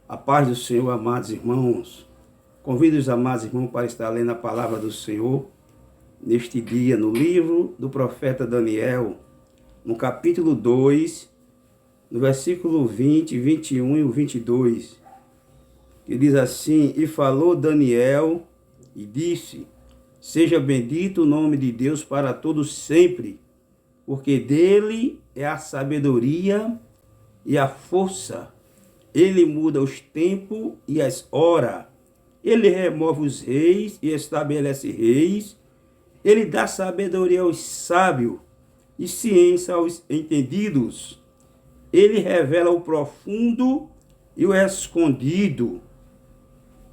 A paz do Senhor, amados irmãos. Convido os amados irmãos para estar lendo a palavra do Senhor neste dia, no livro do profeta Daniel, no capítulo 2, no versículo 20, 21 e o 22, que diz assim: E falou Daniel e disse: Seja bendito o nome de Deus para todos sempre, porque dele é a sabedoria e a força. Ele muda os tempos e as horas. Ele remove os reis e estabelece reis. Ele dá sabedoria aos sábios e ciência aos entendidos. Ele revela o profundo e o escondido.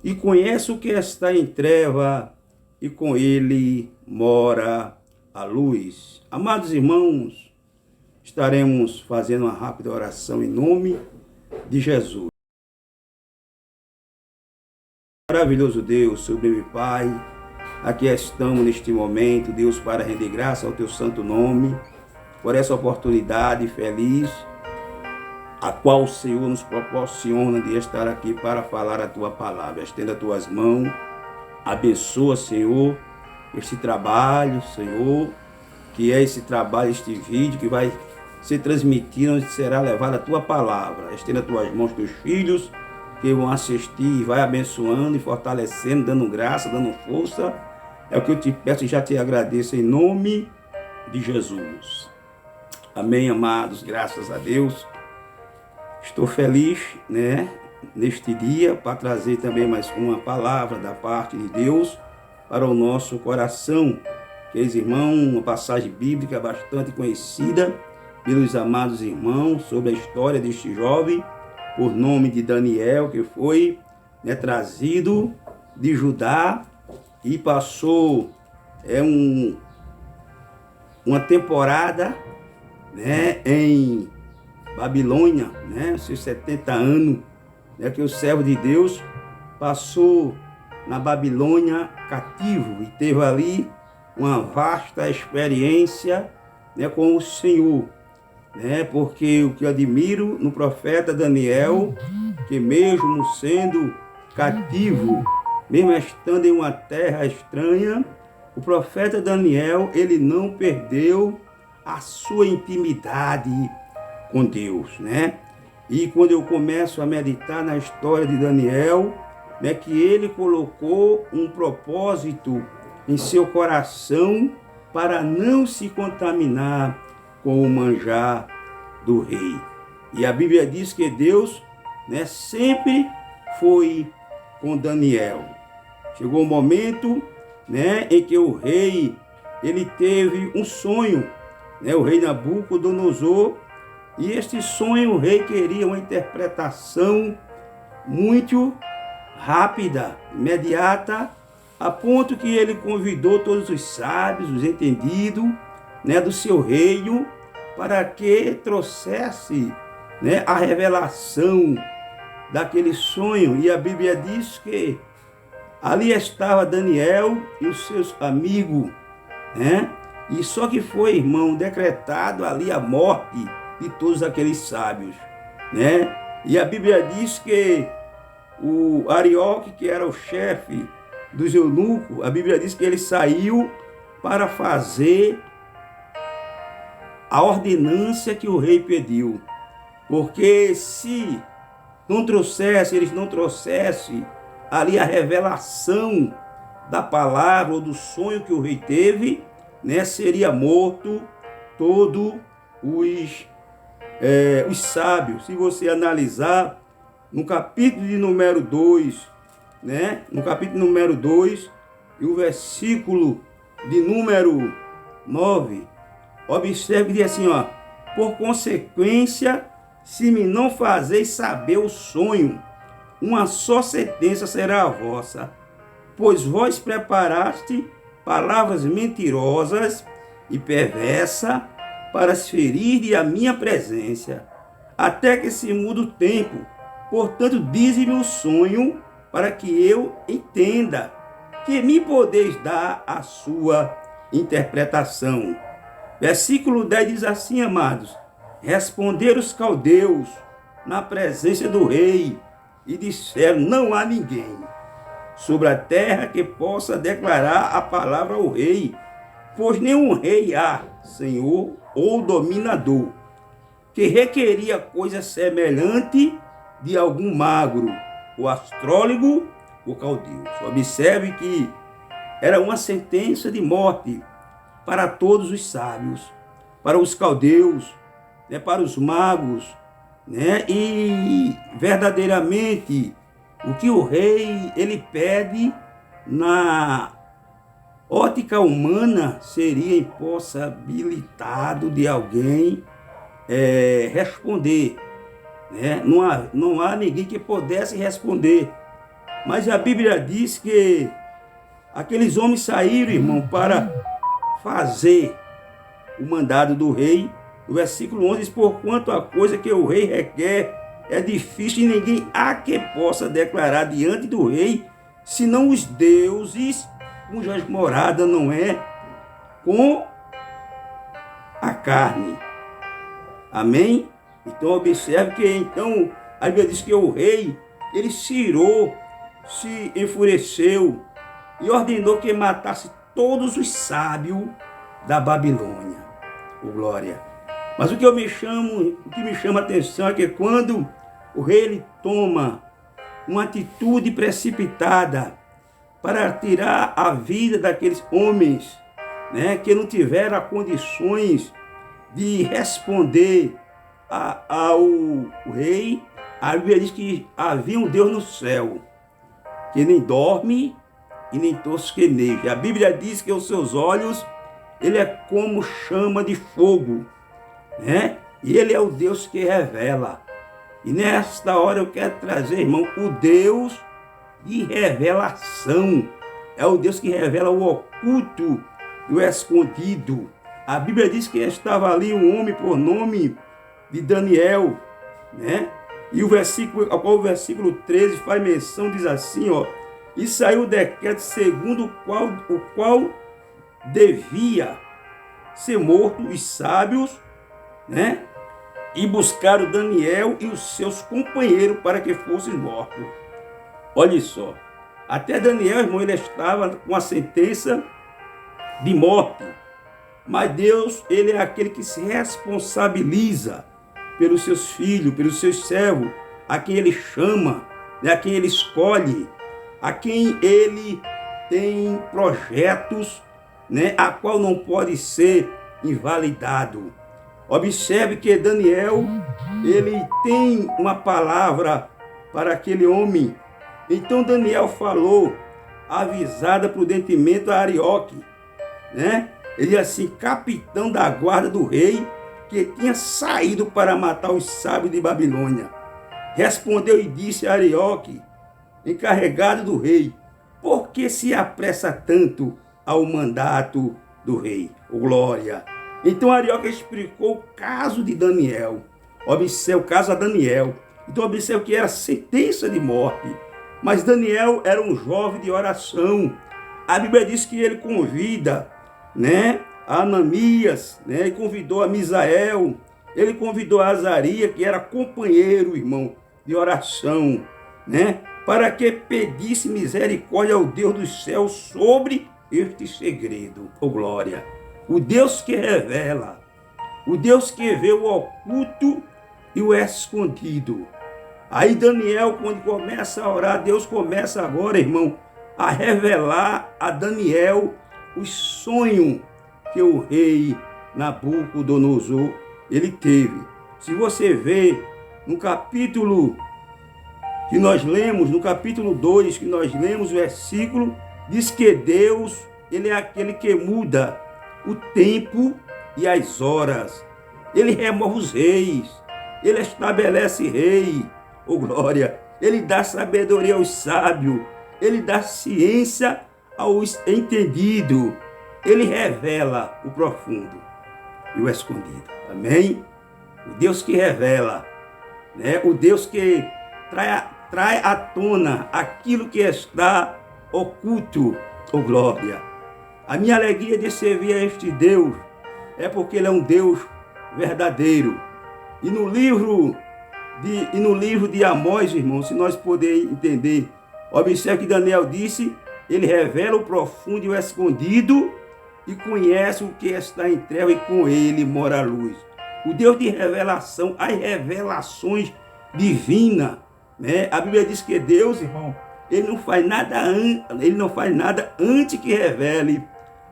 E conhece o que está em treva, e com ele mora a luz. Amados irmãos, estaremos fazendo uma rápida oração em nome de Jesus. Maravilhoso Deus, sublime Pai, aqui estamos neste momento, Deus, para render graça ao teu santo nome, por essa oportunidade feliz, a qual o Senhor nos proporciona de estar aqui para falar a tua palavra. Estenda as tuas mãos, abençoa, Senhor, este trabalho, Senhor, que é esse trabalho, este vídeo que vai ser transmitido, onde será levada a tua palavra. Estenda as tuas mãos, teus filhos, que vão assistir, e vai abençoando e fortalecendo, dando graça, dando força. É o que eu te peço e já te agradeço em nome de Jesus. Amém, amados, graças a Deus. Estou feliz, neste dia, para trazer também mais uma palavra da parte de Deus para o nosso coração. Queridos irmãos, uma passagem bíblica bastante conhecida pelos amados irmãos sobre a história deste jovem, por nome de Daniel, que foi trazido de Judá e passou uma temporada em Babilônia, seus 70 anos, que o servo de Deus passou na Babilônia cativo e teve ali uma vasta experiência com o Senhor. Porque o que eu admiro no profeta Daniel, que mesmo sendo cativo, mesmo estando em uma terra estranha, o profeta Daniel, ele não perdeu a sua intimidade com Deus, E quando eu começo a meditar na história de Daniel, que ele colocou um propósito em seu coração para não se contaminar com o manjar do rei. E a Bíblia diz que Deus sempre foi com Daniel. Chegou um momento em que o rei ele teve um sonho, o rei Nabucodonosor, e este sonho o rei queria uma interpretação muito rápida, imediata, a ponto que ele convidou todos os sábios, os entendidos, do seu reino, para que trouxesse a revelação daquele sonho. E a Bíblia diz que ali estava Daniel e os seus amigos, e só que foi, irmão, decretado ali a morte de todos aqueles sábios, E a Bíblia diz que o Arioque, que era o chefe dos eunucos, a Bíblia diz que ele saiu para fazer a ordenância que o rei pediu, porque se eles não trouxessem ali a revelação da palavra ou do sonho que o rei teve, seria morto todos os sábios. Se você analisar no capítulo de número 2, no capítulo número 2 e o versículo de número 9, observe que diz assim, por consequência, se me não fazeis saber o sonho, uma só sentença será a vossa, pois vós preparaste palavras mentirosas e perversas para se ferir a minha presença, até que se mude o tempo. Portanto, dize-me o sonho, para que eu entenda, que me podeis dar a sua interpretação. Versículo 10 diz assim, amados: responderam os caldeus na presença do rei e disseram: não há ninguém sobre a terra que possa declarar a palavra ao rei, pois nenhum rei há, senhor ou dominador, que requeria coisa semelhante de algum magro, o astrólogo, o caldeu. Observe que era uma sentença de morte para todos os sábios, para os caldeus, né, para os magos, né? E verdadeiramente o que o rei ele pede na ótica humana seria impossibilitado de alguém responder, né? Não há ninguém que pudesse responder. Mas a Bíblia diz que aqueles homens saíram, irmão, para fazer o mandado do rei. No versículo 11 diz: porquanto a coisa que o rei requer é difícil e ninguém há que possa declarar diante do rei, senão os deuses cujas morada não é com a carne. Amém? Então observe que então a Bíblia diz que o rei ele se irou, se enfureceu e ordenou que matasse todos os sábios da Babilônia. Oh, glória! Mas o que me chama a atenção é que quando o rei ele toma uma atitude precipitada para tirar a vida daqueles homens, né, que não tiveram condições de responder ao rei, a Bíblia diz que havia um Deus no céu, que nem dorme e nem tosqueneja. A Bíblia diz que os seus olhos, ele é como chama de fogo, né? E ele é o Deus que revela. E nesta hora eu quero trazer, irmão, o Deus de revelação. É o Deus que revela o oculto e o escondido. A Bíblia diz que estava ali um homem por nome de Daniel, né? E o versículo 13 faz menção, diz assim, ó: e saiu o decreto segundo o qual devia ser morto os sábios, né? E buscaram Daniel e os seus companheiros para que fossem mortos. Olha só, até Daniel, irmão, ele estava com a sentença de morte. Mas Deus, ele é aquele que se responsabiliza pelos seus filhos, pelos seus servos, a quem ele chama, né, a quem ele escolhe, a quem ele tem projetos, né, a qual não pode ser invalidado. Observe que Daniel, ele tem uma palavra para aquele homem. Então Daniel falou, avisada prudentemente a Arioque, né? Ele assim, capitão da guarda do rei, que tinha saído para matar os sábios de Babilônia. Respondeu e disse a Arioque, encarregado do rei: por que se apressa tanto ao mandato do rei? Oh, glória! Então Arioque explicou o caso de Daniel. Observe o caso a Daniel. Então observe que era sentença de morte. Mas Daniel era um jovem de oração. A Bíblia diz que ele convida, né, a Ananias, né, e convidou a Misael, ele convidou a Azarias, que era companheiro, irmão, de oração, né, para que pedisse misericórdia ao Deus dos céus sobre este segredo. Oh, glória! O Deus que revela, o Deus que vê o oculto e o escondido. Aí Daniel, quando começa a orar, Deus começa agora, irmão, a revelar a Daniel os sonhos que o rei Nabucodonosor ele teve. Se você vê no capítulo que nós lemos, no capítulo 2, que nós lemos o versículo, diz que Deus, ele é aquele que muda o tempo e as horas. Ele remove os reis, ele estabelece rei. Oh, glória! Ele dá sabedoria aos sábios, ele dá ciência aos entendidos, ele revela o profundo e o escondido. Amém? O Deus que revela, né? O Deus que trai à tona aquilo que está oculto. Oh, glória! A minha alegria de servir a este Deus é porque ele é um Deus verdadeiro. E no livro de Amós, irmãos, se nós pudermos entender, observe que Daniel disse, ele revela o profundo e o escondido e conhece o que está em treva e com ele mora a luz. O Deus de revelação, as revelações divinas, né? A Bíblia diz que Deus, irmão, ele não faz nada antes que revele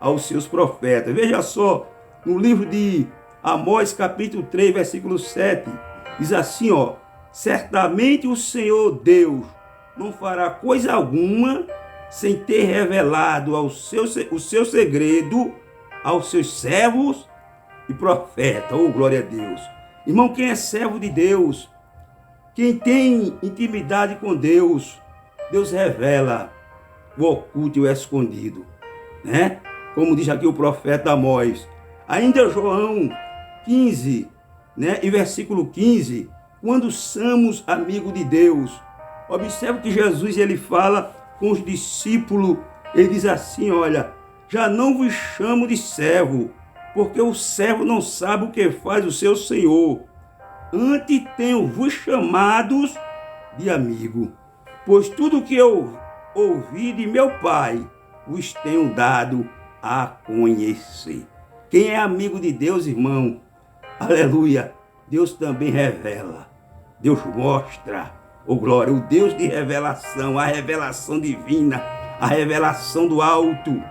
aos seus profetas. Veja só, no livro de Amós, capítulo 3, versículo 7, diz assim, ó: certamente o Senhor Deus não fará coisa alguma sem ter revelado o seu segredo aos seus servos e profetas. Oh, glória a Deus. Irmão, quem é servo de Deus, quem tem intimidade com Deus, Deus revela o oculto e o escondido, né? Como diz aqui o profeta Amós. Ainda João 15, né? E versículo 15, quando somos amigos de Deus, observe que Jesus, ele fala com os discípulos, ele diz assim, olha, já não vos chamo de servo, porque o servo não sabe o que faz o seu Senhor. Antes tenho vos chamados de amigo, pois tudo que eu ouvi de meu Pai, vos tenho dado a conhecer. Quem é amigo de Deus, irmão, aleluia, Deus também revela, Deus mostra, oh glória, o Deus de revelação, a revelação divina, a revelação do alto,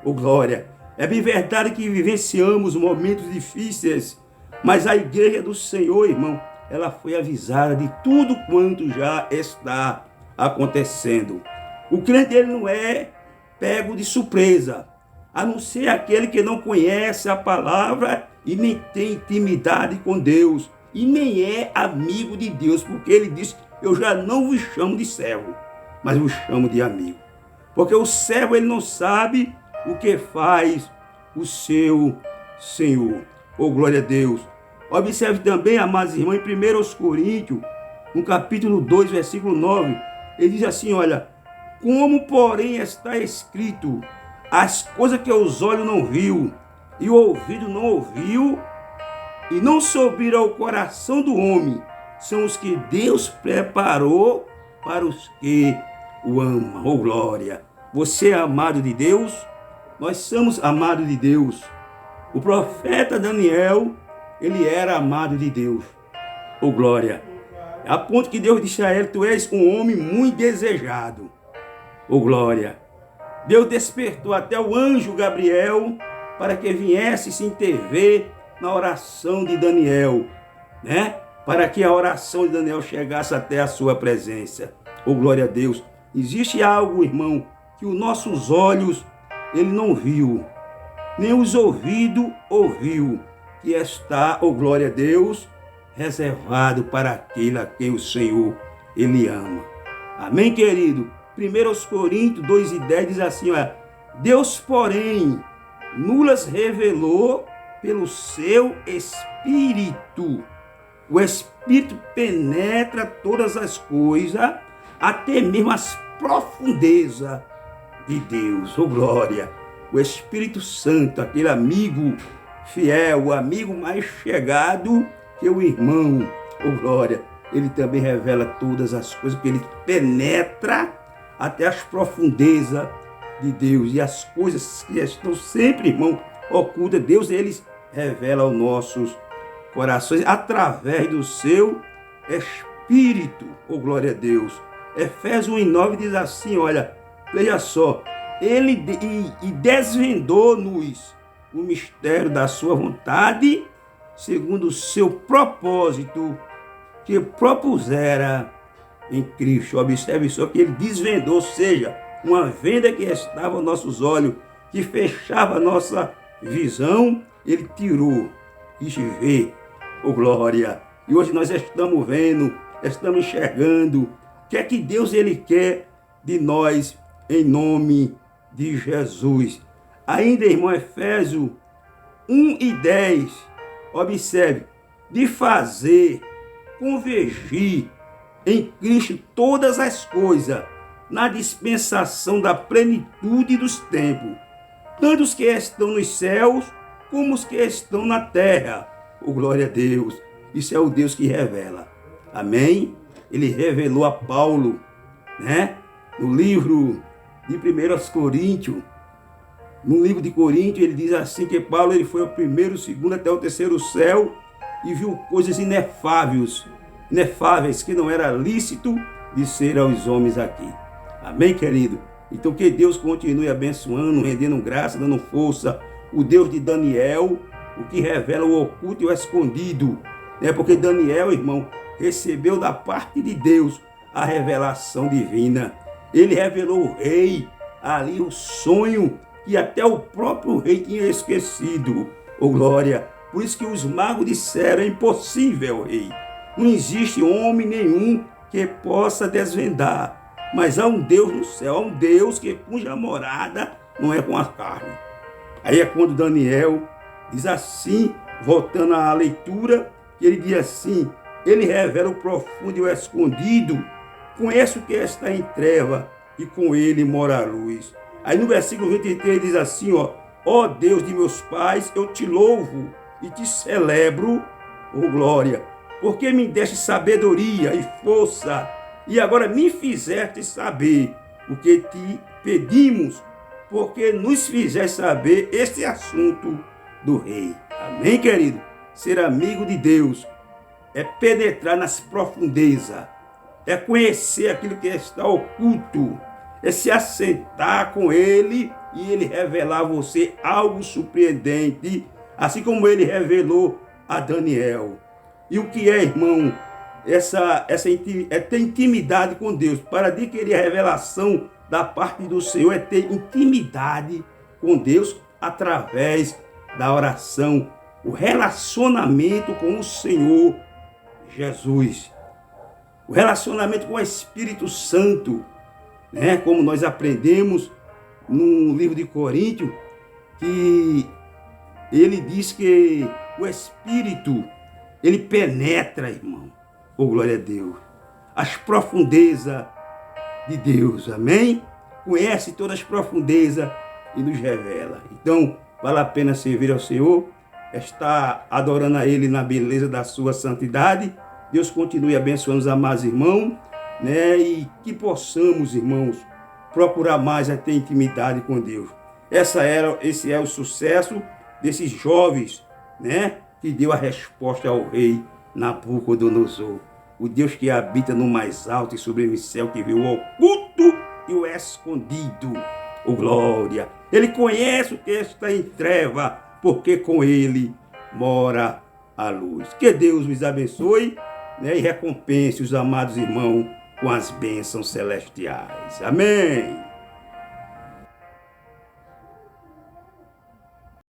oh glória. É bem verdade que vivenciamos momentos difíceis, mas a igreja do Senhor, irmão, ela foi avisada de tudo quanto já está acontecendo. O crente, ele não é pego de surpresa, a não ser aquele que não conhece a palavra e nem tem intimidade com Deus, e nem é amigo de Deus, porque ele diz, eu já não vos chamo de servo, mas vos chamo de amigo. Porque o servo, ele não sabe o que faz o seu Senhor. Oh, glória a Deus. Observe também, amados irmãos, em 1 Coríntios, no capítulo 2, versículo 9, ele diz assim, olha, como porém está escrito, as coisas que os olhos não viu, e o ouvido não ouviu, e não subiram ao coração do homem, são os que Deus preparou para os que o amam. Oh, glória! Você é amado de Deus? Nós somos amados de Deus. O profeta Daniel, ele era amado de Deus. Oh, glória! A ponto que Deus disse a ele, tu és um homem muito desejado. Oh, glória! Deus despertou até o anjo Gabriel para que viesse se intervir na oração de Daniel, né? Para que a oração de Daniel chegasse até a sua presença. Oh, glória a Deus! Existe algo, irmão, que os nossos olhos, ele não viu, nem os ouvidos ouviu, que está, oh glória a Deus, reservado para aquele a quem o Senhor, ele ama. Amém, querido? 1 Coríntios 2:10 diz assim, olha, Deus, porém, nulas revelou pelo seu Espírito. O Espírito penetra todas as coisas, até mesmo as profundezas de Deus. Oh, glória! O Espírito Santo, aquele amigo fiel, o amigo mais chegado que o irmão. Oh, glória! Ele também revela todas as coisas, porque ele penetra até as profundezas de Deus. E as coisas que estão sempre, irmão, ocultas, Deus, eles revela aos nossos corações através do seu Espírito. Oh, glória a Deus! Efésios 1:9 diz assim, olha, veja só, ele desvendou-nos o mistério da sua vontade, segundo o seu propósito, que propusera em Cristo. Observe só que ele desvendou, ou seja, uma venda que estava aos nossos olhos, que fechava a nossa visão, ele tirou e se vê, oh glória. E hoje nós estamos vendo, estamos enxergando o que é que Deus, ele quer de nós, em nome de Jesus. Ainda, irmão, Efésios 1:10, observe, de fazer convergir em Cristo todas as coisas, na dispensação da plenitude dos tempos, tanto os que estão nos céus como os que estão na terra. Oh, glória a Deus. Isso é o Deus que revela. Amém? Ele revelou a Paulo, né? No livro de 1 Coríntios. No livro de Coríntios, ele diz assim que Paulo ele foi o primeiro, o segundo, até o terceiro céu e viu coisas inefáveis que não era lícito de ser aos homens aqui. Amém, querido? Então que Deus continue abençoando, rendendo graça, dando força. O Deus de Daniel, o que revela o oculto e o escondido. Porque Daniel, irmão, recebeu da parte de Deus a revelação divina. Ele revelou ao rei ali o sonho que até o próprio rei tinha esquecido. Oh, glória! Por isso que os magos disseram: é impossível, rei. Não existe homem nenhum que possa desvendar. Mas há um Deus no céu, há um Deus que cuja morada não é com a carne. Aí é quando Daniel diz assim, voltando à leitura, que ele diz assim: ele revela o profundo e o escondido, conhece o que está em treva e com ele mora a luz. Aí no versículo 23 diz assim, ó Deus de meus pais, eu te louvo e te celebro, oh glória, porque me deste sabedoria e força, e agora me fizeste saber o que te pedimos, porque nos fizeste saber este assunto do rei. Amém, querido? Ser amigo de Deus é penetrar nas profundezas, é conhecer aquilo que está oculto, é se assentar com Ele e Ele revelar a você algo surpreendente, assim como Ele revelou a Daniel. E o que é, irmão, é ter intimidade com Deus. Para adquirir a revelação da parte do Senhor é ter intimidade com Deus através da oração, o relacionamento com o Senhor Jesus, o relacionamento com o Espírito Santo, né? Como nós aprendemos no livro de Coríntios, que ele diz que o Espírito, ele penetra, irmão, oh glória a Deus, as profundezas de Deus, amém? Conhece todas as profundezas e nos revela. Então, vale a pena servir ao Senhor, estar adorando a Ele na beleza da sua santidade. Deus continue abençoando os amados irmãos, né? E que possamos, irmãos, procurar mais a ter intimidade com Deus. Esse é o sucesso desses jovens, né? Que deu a resposta ao rei Nabucodonosor. O Deus que habita no mais alto e sublime céu, que viu o oculto e o escondido. Oh, glória! Ele conhece o que está em treva, porque com ele mora a luz. Que Deus os abençoe, né, e recompense os amados irmãos com as bênçãos celestiais. Amém!